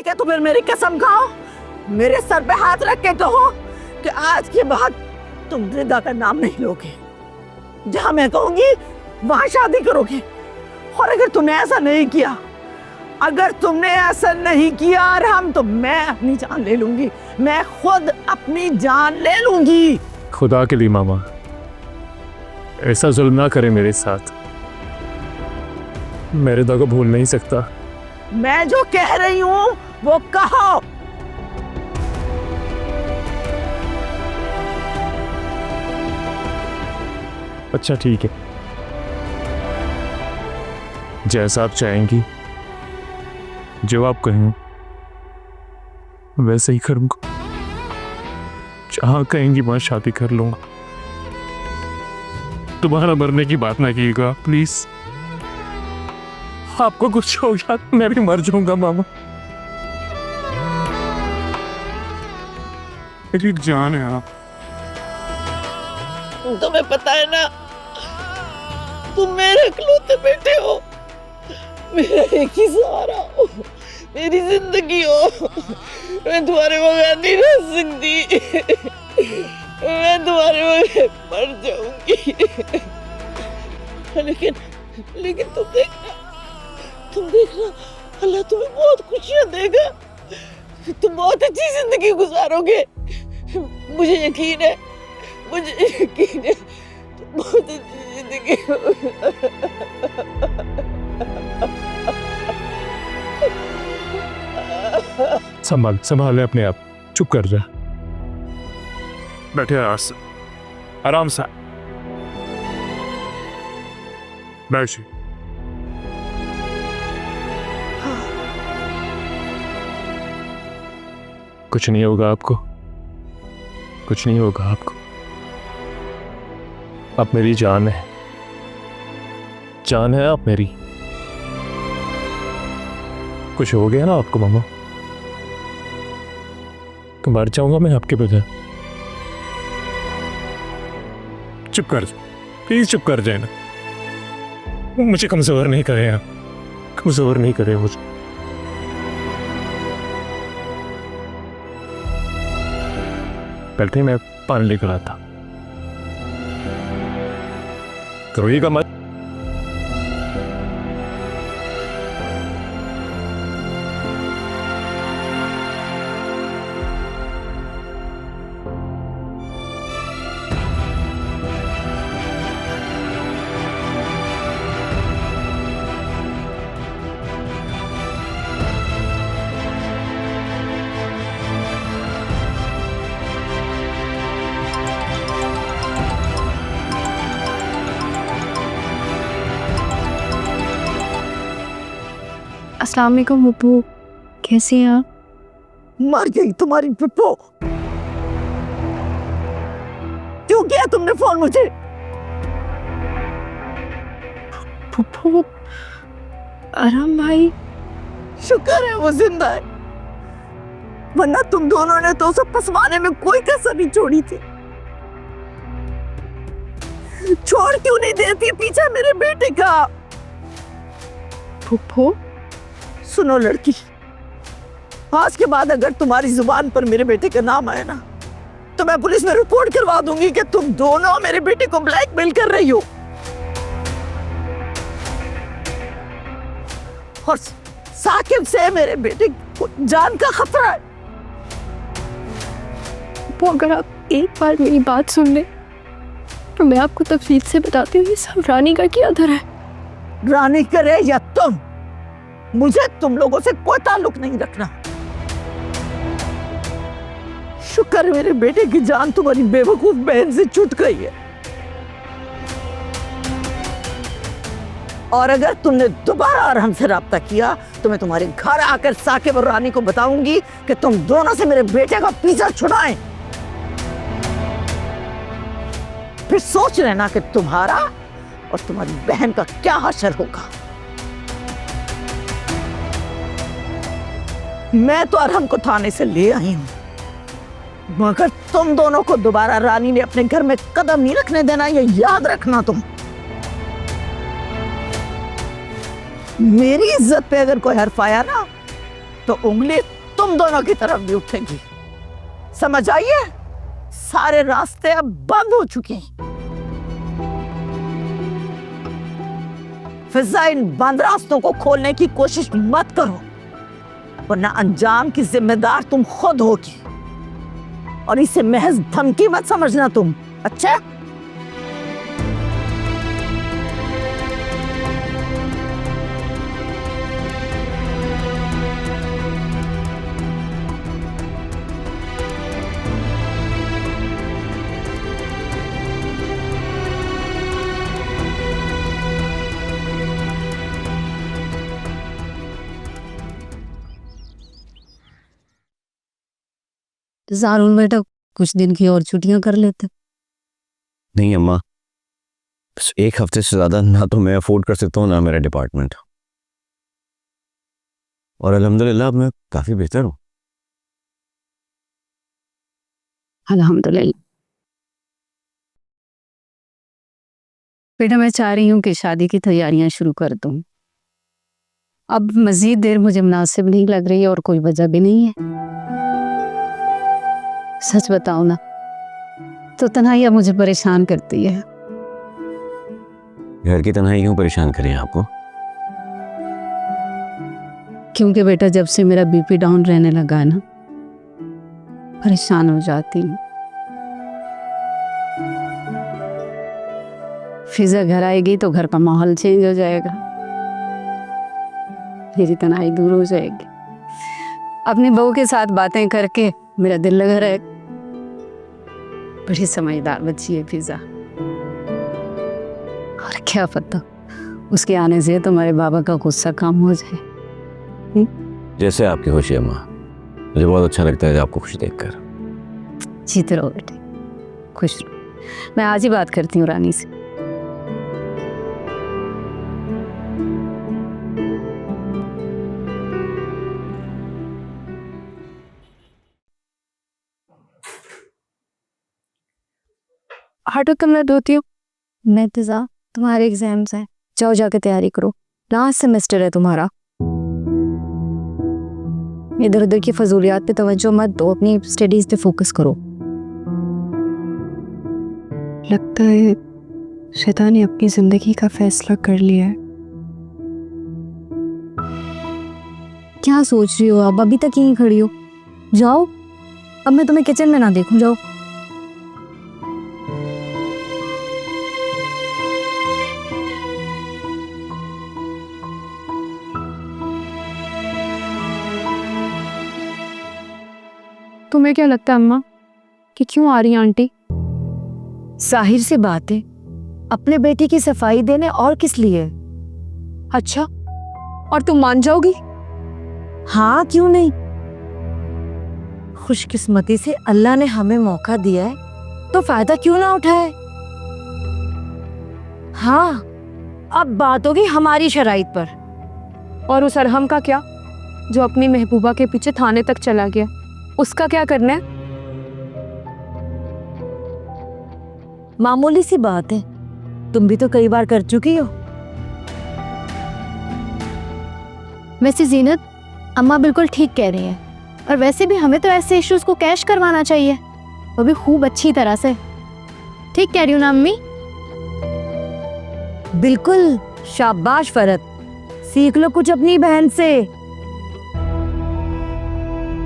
ठीक है तो फिर मेरी कसम खाओ, मेरे सर पे हाथ रख के कहो कि आज के बाद तुम रिदा का नाम नहीं लोगे। जहां मैं कहूंगी वहां शादी करोगे। और अगर तुमने ऐसा नहीं किया, अगर तुमने ऐसा नहीं किया अरहम, तो मैं अपनी जान ले लूंगी, मैं खुद अपनी जान ले लूंगी। खुदा के लिए मामा, ऐसा जुल्म ना करे मेरे साथ। मैं रिदा को भूल नहीं सकता। मैं जो कह रही हूं वो कहो। अच्छा ठीक है, जैसा आप चाहेंगी, जो आप कहें वैसे ही करूंगा। जहां कहेंगी वहां शादी कर लूंगा। तुम्हारा मरने की बात ना कीजिएगा प्लीज। आपको कुछ हो गया मैं भी मर जाऊंगा मामा। मेरी जान है आप। तुम्हें पता है ना, तुम मेरे इकलौते बेटे हो, मेरा एक ही सहारा हो, मेरी जिंदगी हो। मैं तुम्हारे बगैर नहीं रह सकती, मैं तुम्हारे बगैर मर जाऊंगी। लेकिन तुम देखना, अल्लाह तुम्हें बहुत खुशियां देगा, तुम बहुत अच्छी जिंदगी गुजारोगे। मुझे यकीन है, तुम बहुत अच्छी जिंदगी। संभाले अपने आप, चुप कर जा। बैठे आराम से बैठ। कुछ नहीं होगा आपको, कुछ नहीं होगा आपको। आप मेरी जान है, जान है आप मेरी। कुछ हो गया ना आपको मामा तो मर जाऊंगा मैं आपके बजाय। चुप कर, प्लीज चुप कर जाए ना। मुझे कमजोर नहीं करे आप, कमजोर नहीं करे मुझे। बैठे मैं पानी लेकर आया था। रोइएगा मत। अस्सलाम वालेकुम पप्पू, कैसे हैं आप? मर गई तुम्हारी पिप्पो। क्यों किया तुमने फोन मुझे? पप्पू, आराम भाई। शुक्र है वो जिंदा है, वरना तुम दोनों ने तो उसे फंसवाने में कोई कसर नहीं छोड़ी थी। छोड़ क्यों नहीं देती पीछा मेरे बेटे का? पप्पू, सुनो लड़की, आज के बाद अगर तुम्हारी जुबान पर मेरे बेटे का नाम आया ना, तो मैं पुलिस में रिपोर्ट करवा दूंगी कि तुम दोनों मेरे बेटे को ब्लैकमेल कर रही हो। और साकिब से मेरे बेटे को जान का खतरा है। पप्पू, अगर आप एक बार मेरी बात सुन ले तो मैं आपको तफसील से बताती हूँ ये सब रानी का क्या धरा है। रानी करे या तुम, मुझे तुम लोगों से कोई ताल्लुक नहीं रखना। शुक्र मेरे बेटे की जान तुम्हारी बेवकूफ बहन से छूट गई है। और अगर तुमने दोबारा अरहम से राब्ता किया तो मैं तुम्हारे घर आकर साकिब और रानी को बताऊंगी कि तुम दोनों से मेरे बेटे का पीछा छुड़ाएं। फिर सोच लेना कि तुम्हारा और तुम्हारी बहन का क्या हशर होगा। मैं तो अरहम को थाने से ले आई हूं, मगर तुम दोनों को दोबारा रानी ने अपने घर में कदम नहीं रखने देना, ये याद रखना तुम। मेरी इज्जत पे अगर कोई हर्फ आया ना तो उंगली तुम दोनों की तरफ भी उठेगी। समझ आइए, सारे रास्ते अब बंद हो चुके हैं। फिजा, इन बंद रास्तों को खोलने की कोशिश मत करो, वरना अंजाम की जिम्मेदार तुम खुद होगी। और इसे महज धमकी मत समझना तुम, अच्छा? जारून बेटा कुछ दिन की और छुट्टियां कर लेते। नहीं अम्मा, बस एक हफ्ते से ज़्यादा ना तो मैं अफोर्ड कर सकता हूँ ना मेरा डिपार्टमेंट। और अल्हम्दुलिल्लाह अब मैं काफ़ी बेहतर हूँ। अल्हम्दुलिल्लाह। बेटा मैं चाह रही हूँ कि शादी की तैयारियां शुरू कर दूँ। अब मजीद देर मुझे मुनासिब नहीं लग रही और कोई वजह भी नहीं है। सच बताओ ना तो तन्हाई अब मुझे परेशान करती है। घर की तन्हाई क्यों परेशान करें आपको? क्योंकि बेटा जब से मेरा बीपी डाउन रहने लगा है ना, परेशान हो जाती हूँ। फिजा घर आएगी तो घर का माहौल चेंज हो जाएगा, मेरी तन्हाई दूर हो जाएगी। अपनी बहू के साथ बातें करके मेरा दिल लगा रहेगा। बड़ी समझदार बच्ची है फिजा, और क्या पता उसके आने से तुम्हारे बाबा का गुस्सा कम हो जाए। जैसे आपकी खुशी अम्मा, मुझे बहुत अच्छा लगता है आपको खुश देखकर। जीते रहो बेटे, खुश रहो। मैं आज ही बात करती हूँ रानी से। हटो तुम, मैं धोती हूँ। मैं तिज़ा, तुम्हारे एग्जाम्स हैं, जाओ जाके तैयारी करो, लास्ट सेमेस्टर है तुम्हारा। इधर उधर की फजूलियात पे तवज्जो मत दो, अपनी स्टडीज पे फोकस करो। लगता है शैतान ने अपनी जिंदगी का फैसला कर लिया है। क्या सोच रही हो आप? अभी तक यहीं खड़ी हो, जाओ। अब मैं तुम्हें किचन में ना देखूं, जाओ। तुम्हें क्या लगता है अम्मा कि क्यों आ रही है आंटी? जाहिर सी बात है, अपने बेटी की सफाई देने, और किस लिए? अच्छा, और तुम मान जाओगी? हाँ, क्यों नहीं। खुशकिस्मती से अल्लाह ने हमें मौका दिया है, तो फायदा क्यों ना उठाए। हाँ, अब बात होगी हमारी शराइत पर। और उस अरहम का क्या, जो अपनी महबूबा के पीछे थाने तक चला गया, उसका क्या करना है? मामूली सी बात है, तुम भी तो कई बार कर चुकी हो। वैसे जीनत, अम्मा बिल्कुल ठीक कह रही हैं, और वैसे भी हमें तो ऐसे इश्यूज को कैश करवाना चाहिए, वो भी खूब अच्छी तरह से। ठीक कह रही हूँ ना अम्मी? बिल्कुल, शाबाश फरत, सीख लो कुछ अपनी बहन से।